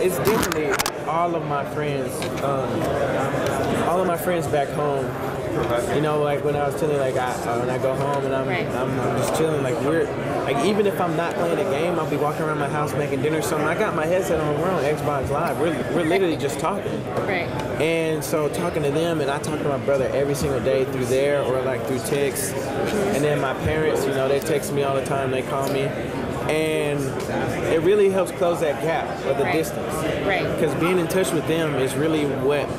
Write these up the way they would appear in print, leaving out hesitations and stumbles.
it's definitely all of my friends. All of my friends back home. You know, like when I was telling you, like when I go home and I'm just chilling, like even if I'm not playing a game, I'll be walking around my house making dinner or something. I got my headset on, we're on Xbox Live. We're literally just talking. Right. And so talking to them, and I talk to my brother every single day through there or like through text. And then my parents, you know, they text me all the time, they call me. And it really helps close that gap of the distance. Right. Because being in touch with them is really what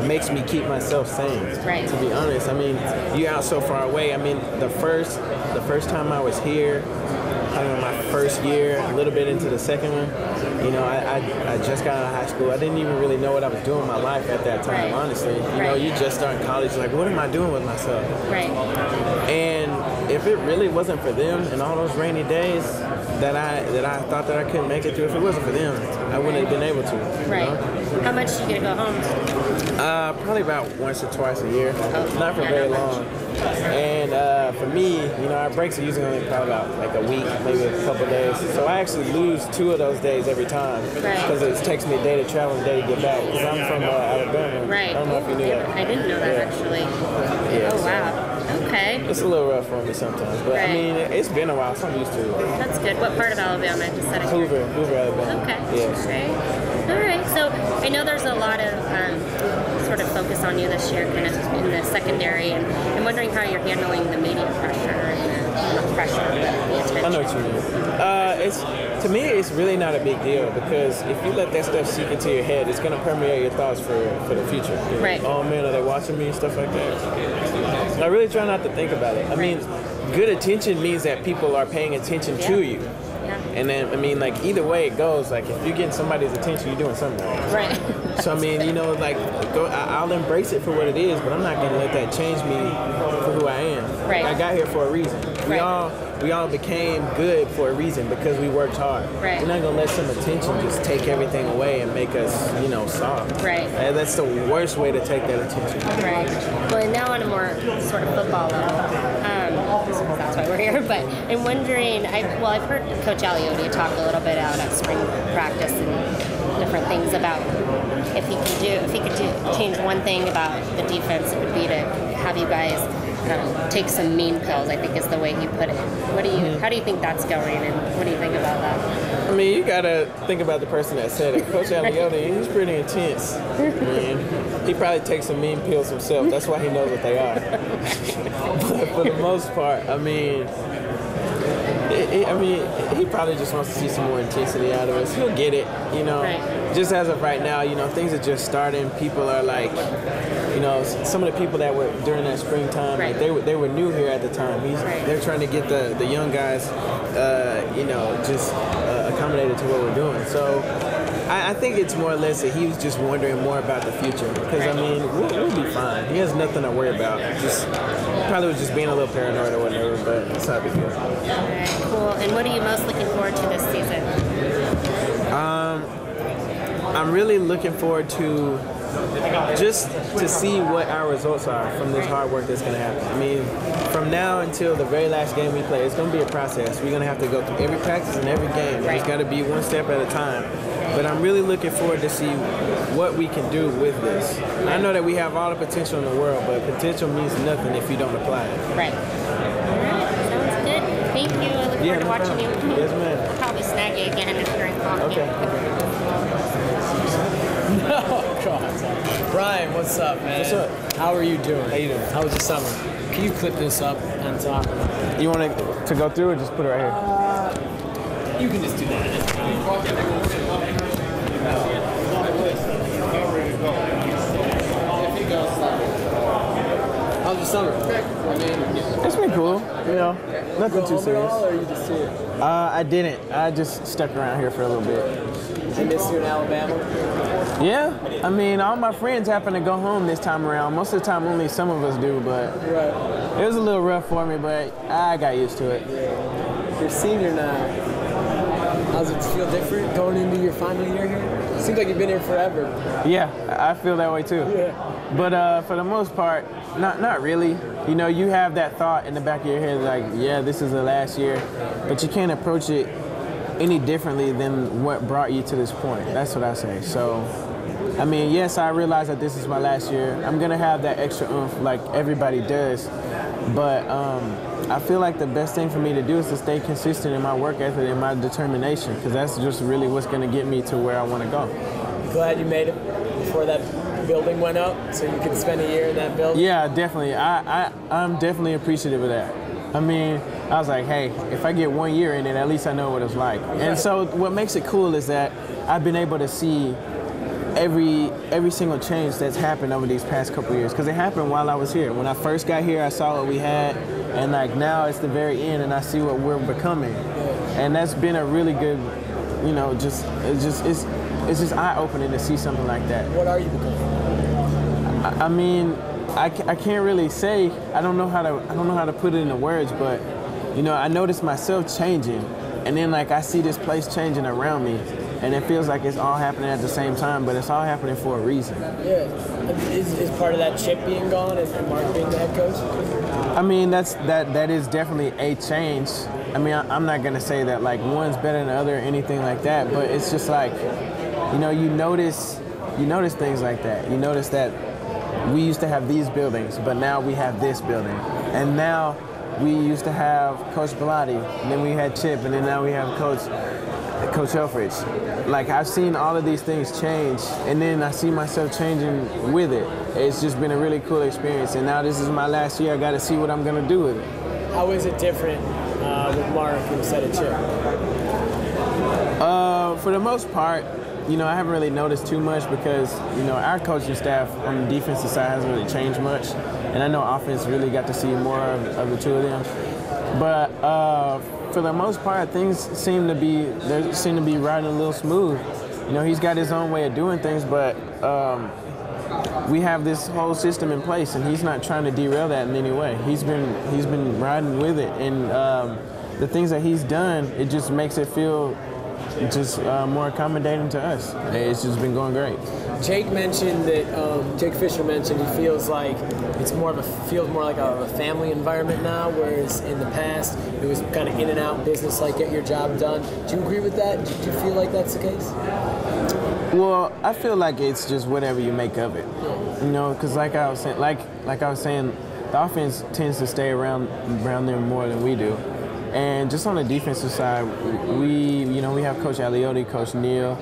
makes me keep myself sane. Right. To be honest, I mean, you're out so far away. I mean, the first time I was here, I don't know, my first year, a little bit into the second one, you know, I just got out of high school. I didn't even really know what I was doing in my life at that time, honestly. You know, you just start in college, like, what am I doing with myself? Right. And if it really wasn't for them and all those rainy days that I thought that I couldn't make it through, if it wasn't for them, I wouldn't have been able to. Right. You know? How much do you get to go home? Probably about once or twice a year. Oh, not for very long. And for me, you know, our breaks are usually only probably about like a week, maybe a couple days. So I actually lose 2 of those days every time because it takes me a day to travel and a day to get back. Because I'm from Alabama. Right. I don't know if you knew that. I didn't know that actually. Yeah, oh wow. Okay. It's a little rough for me sometimes, but I mean, it's been a while, so I'm used to it. That's good. What part of Alabama? Just out of Hoover, Alabama. Okay. Yeah. Great. All right. So I know there's a lot of sort of focus on you this year, kind of in the secondary, and I'm wondering how you're handling the media pressure and the pressure, the attention. I know what you mean. To me, it's really not a big deal because if you let that stuff seep into your head, it's going to permeate your thoughts for the future. Right. Oh man, are they watching me and stuff like that? I really try not to think about it. I mean, good attention means that people are paying attention to you. Yeah. And then, I mean, like, either way it goes, like, if you're getting somebody's attention, you're doing something right. Right. So, I mean, you know, like, I'll embrace it for what it is, but I'm not going to let that change me for who I am. Right. I got here for a reason. We all became good for a reason because we worked hard. Right. We're not going to let some attention just take everything away and make us, you know, soft. Right. And that's the worst way to take that attention. Right. Well, and now on a more sort of football level, that's why we're here, but I'm wondering, I've heard Coach Aliotti talk a little bit out at spring practice and different things about if he could change one thing about the defense, it would be to have you guys take some mean pills, I think is the way he put it. How do you think that's going, and what do you think about that? I mean, you gotta think about the person that said it. Coach Aliotti, he's pretty intense. I mean, he probably takes some mean pills himself. That's why he knows what they are. But for the most part, I mean, he probably just wants to see some more intensity out of us. He'll get it, you know. Right. Just as of right now, you know, things are just starting. People are like, you know, some of the people that were during that springtime, like they were new here at the time. They're trying to get the young guys, you know, just accommodated to what we're doing. So I think it's more or less that he was just wondering more about the future. Because, I mean, we'll be fine. He has nothing to worry about. Just probably was just being a little paranoid or whatever, but it's not a big deal. All right, cool. And what are you most looking forward to this season? I'm really looking forward to just to see what our results are from this hard work that's going to happen. I mean, from now until the very last game we play, it's going to be a process. We're going to have to go through every practice and every game. It's got to be one step at a time. But I'm really looking forward to see what we can do with this. I know that we have all the potential in the world, but potential means nothing if you don't apply it. Right. All right. Sounds good. Thank you. I look forward to watching you. Yes, ma'am. I'll probably snag you again if you're in coffee. Okay. Oh, God. Brian, what's up, man? What's up? How are you doing? How you doing? How was your summer? Can you clip this up and talk? You want it to go through or just put it right here? You can just do that. How's your summer? It's been cool, you know, nothing too serious. Or you just see it? I didn't. I just stuck around here for a little bit. I miss you in Alabama? Yeah, I mean, all my friends happen to go home this time around. Most of the time, only some of us do, but it was a little rough for me, but I got used to it. You're a senior now. How's it feel different going into your final year here? Seems like you've been here forever. Yeah, I feel that way too. Yeah. But for the most part, not really. You know, you have that thought in the back of your head like, yeah, this is the last year, but you can't approach it any differently than what brought you to this point. That's what I say. So, I mean, yes, I realize that this is my last year. I'm gonna have that extra oomph like everybody does, but I feel like the best thing for me to do is to stay consistent in my work ethic and my determination, because that's just really what's gonna get me to where I want to go. Glad you made it before that building went up, so you could spend a year in that building? Yeah, definitely. I'm definitely appreciative of that. I mean, I was like, hey, if I get 1 year in it, at least I know what it's like. And so what makes it cool is that I've been able to see every single change that's happened over these past couple years, because it happened while I was here. When I first got here, I saw what we had, and like now it's the very end, and I see what we're becoming. And that's been a really good, you know, it's just eye-opening to see something like that. What are you becoming? I mean, I can't really say. I don't know how to put it into words, but you know, I noticed myself changing, and then like I see this place changing around me, and it feels like it's all happening at the same time, but it's all happening for a reason. Yeah, is part of that chip being gone and Mark being the head coach? I mean, that is definitely a change. I mean, I'm not gonna say that like one's better than the other or anything like that, but it's just like, you know, you notice things like that. You notice that we used to have these buildings, but now we have this building. And now we used to have Coach Bellotti, and then we had Chip, and then now we have Coach Helfrich. Like, I've seen all of these things change, and then I see myself changing with it. It's just been a really cool experience, and now this is my last year. I got to see what I'm gonna do with it. How is it different with Mark instead of Chip? For the most part, you know, I haven't really noticed too much because, you know, our coaching staff on the defensive side hasn't really changed much. And I know offense really got to see more of the two of them. But for the most part, things seem to be riding a little smooth. You know, he's got his own way of doing things, but we have this whole system in place, and he's not trying to derail that in any way. He's been riding with it, and the things that he's done, it just makes it feel just more accommodating to us. It's just been going great. Jake mentioned that Jake Fisher mentioned he feels like feels more like a family environment now, whereas in the past it was kind of in and out business, like get your job done. Do you agree with that? Do you feel like that's the case? Well, I feel like it's just whatever you make of it. You know, because like I was saying, the offense tends to stay around them more than we do. And just on the defensive side, we have Coach Aliotti, Coach Neal,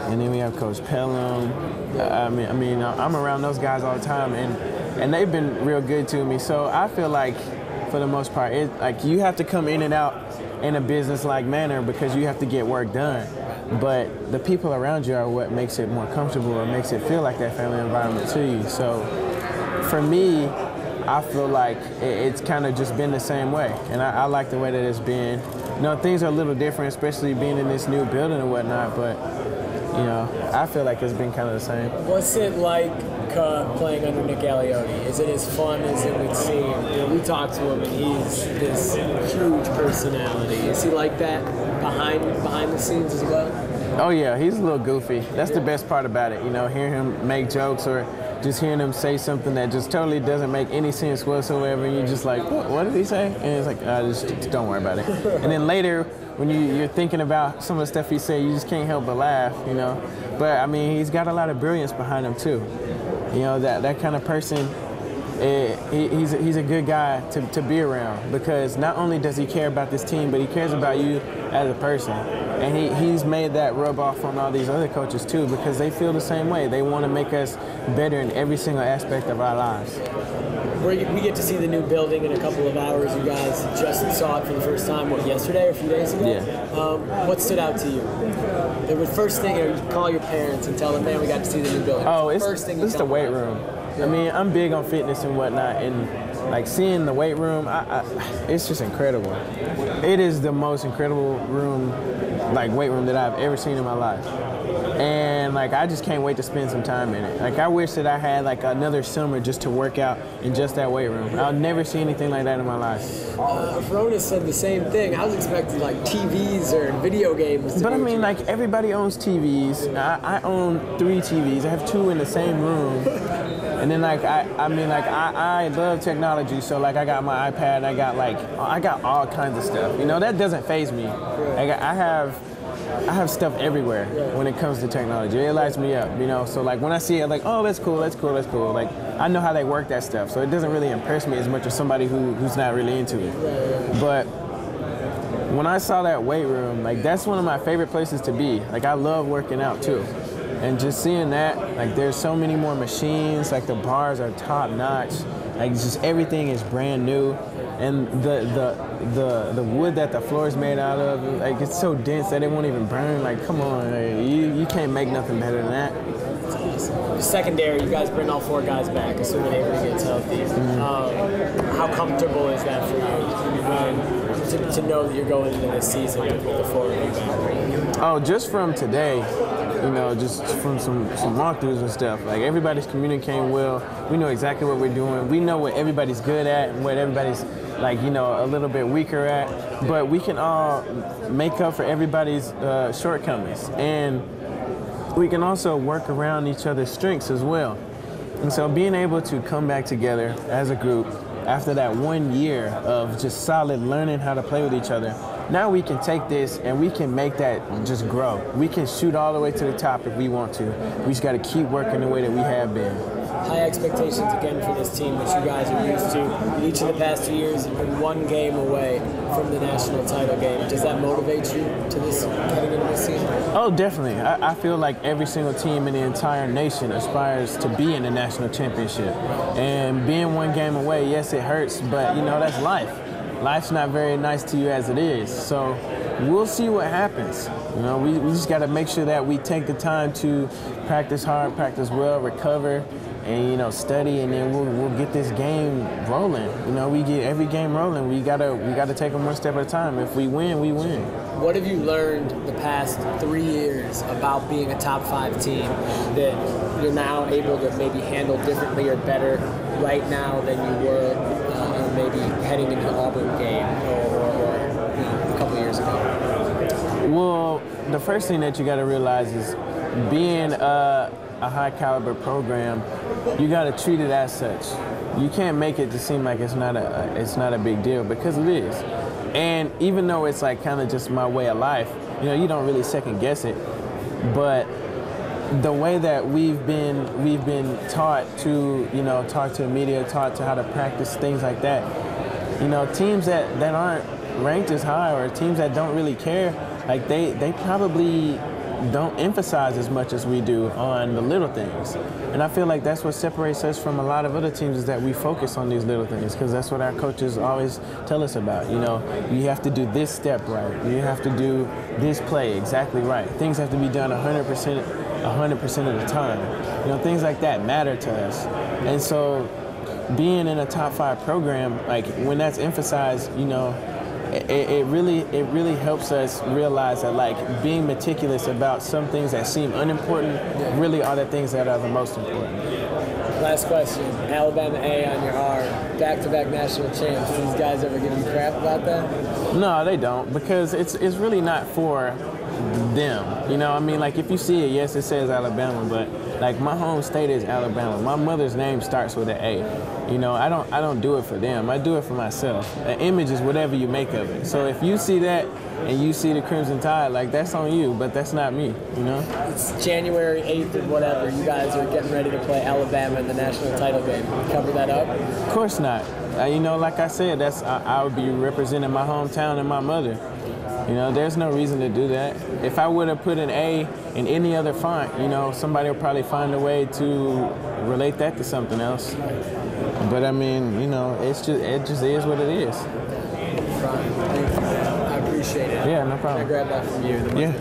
and then we have Coach Pelham. I'm around those guys all the time, and they've been real good to me. So I feel like, for the most part, you have to come in and out in a business-like manner because you have to get work done. But the people around you are what makes it more comfortable or makes it feel like that family environment to you. So for me, I feel like it's kind of just been the same way, and I like the way that it's been. You know, things are a little different, especially being in this new building and whatnot, but, you know, I feel like it's been kind of the same. What's it like playing under Nick Aliotti? Is it as fun as it would seem? You know, we talked to him, and he's this huge personality. Is he like that behind the scenes as well? Oh, yeah, he's a little goofy. That's the best part about it, you know, hearing him make jokes or just hearing him say something that just totally doesn't make any sense whatsoever, and you're just like, what did he say? And it's like, just don't worry about it. And then later, when you're thinking about some of the stuff he said, you just can't help but laugh, you know. But, I mean, he's got a lot of brilliance behind him, too. You know, that kind of person, he's a good guy to be around, because not only does he care about this team, but he cares about you as a person. And he's made that rub off on all these other coaches too, because they feel the same way. They want to make us better in every single aspect of our lives. We get to see the new building in a couple of hours. You guys just saw it for the first time, yesterday or a few days ago? Yeah. What stood out to you? The first thing, you call your parents and tell them, man, we got to see the new building. Oh, it's the weight room. I mean, I'm big on fitness and whatnot, and like seeing the weight room, it's just incredible. It is the most incredible weight room that I've ever seen in my life. And like, I just can't wait to spend some time in it. Like, I wish that I had like another summer just to work out in just that weight room. I'll never see anything like that in my life. Verona said the same thing. I was expecting like TVs or video games. But I mean, like, everybody owns TVs. I own 3 TVs. I have 2 in the same room. And then like, I love technology. So like, I got my iPad. I got all kinds of stuff. You know, that doesn't faze me. Like, I have I have stuff everywhere when it comes to technology. It lights me up, you know. So like when I see it, like, oh, that's cool, that's cool, that's cool. Like I know how they work that stuff, so it doesn't really impress me as much as somebody who's not really into it. But when I saw that weight room, like that's one of my favorite places to be. Like I love working out too. And just seeing that, like there's so many more machines, like the bars are top notch. Like just everything is brand new. And the wood that the floor is made out of, like it's so dense that it won't even burn. Like come on, like, you can't make nothing better than that. Secondary, you guys bring all 4 guys back, assuming Avery gets healthy. How comfortable is that for you to know that you're going into this season with the 4 of you back? Oh, just from today, you know, just from some walkthroughs and stuff. Like everybody's communicating well. We know exactly what we're doing. We know what everybody's good at and what everybody's like, you know, a little bit weaker at. But we can all make up for everybody's shortcomings. And we can also work around each other's strengths as well. And so being able to come back together as a group after that 1 year of just solid learning how to play with each other, now we can take this and we can make that just grow. We can shoot all the way to the top if we want to. We just got to keep working the way that we have been. High expectations again for this team, which you guys are used to. Each of the past 2 years have been 1 game away from the national title game. Does that motivate you to this heading into this season? Oh, definitely. I feel like every single team in the entire nation aspires to be in the national championship. And being 1 game away, yes, it hurts, but you know, that's life. Life's not very nice to you as it is. So we'll see what happens. You know, we just got to make sure that we take the time to practice hard, practice well, recover, and you know, study, and then we'll get this game rolling. You know, we get every game rolling. We gotta take them 1 step at a time. If we win, we win. What have you learned the past 3 years about being a top 5 team that you're now able to maybe handle differently or better right now than you were maybe heading into the Auburn game or you know, a couple years ago? Well, the first thing that you got to realize is being a high caliber program, you got to treat it as such. You can't make it to seem like it's not a big deal, because it is. And even though it's like kind of just my way of life, you know, you don't really second guess it. But the way that we've been taught to, you know, talk to the media, taught to how to practice things like that, you know, teams that aren't ranked as high or teams that don't really care, like they probably don't emphasize as much as we do on the little things. And I feel like that's what separates us from a lot of other teams, is that we focus on these little things, because that's what our coaches always tell us about. You know, you have to do this step right. You have to do this play exactly right. Things have to be done 100% of the time. You know, things like that matter to us. And so being in a top 5 program, like when that's emphasized, you know, it really helps us realize that like being meticulous about some things that seem unimportant really are the things that are the most important. Last question. Alabama A on your arm. Back-to-back national champs. These guys ever give you crap about that? No, they don't, because it's really not for them. You know, I mean, like if you see it, yes, it says Alabama, but like my home state is Alabama. My mother's name starts with an A. You know, I don't do it for them. I do it for myself. An image is whatever you make of it. So if you see that and you see the Crimson Tide, like that's on you, but that's not me, you know? It's January 8th and whatever. You guys are getting ready to play Alabama in the national title game. Cover that up? Of course not. You know, like I said, I would be representing my hometown and my mother. You know, there's no reason to do that. If I would have put an A in any other font, you know, somebody will probably find a way to relate that to something else. But I mean, you know, it just is what it is. I appreciate it. Yeah, no problem. Can I grab that from you? Yeah.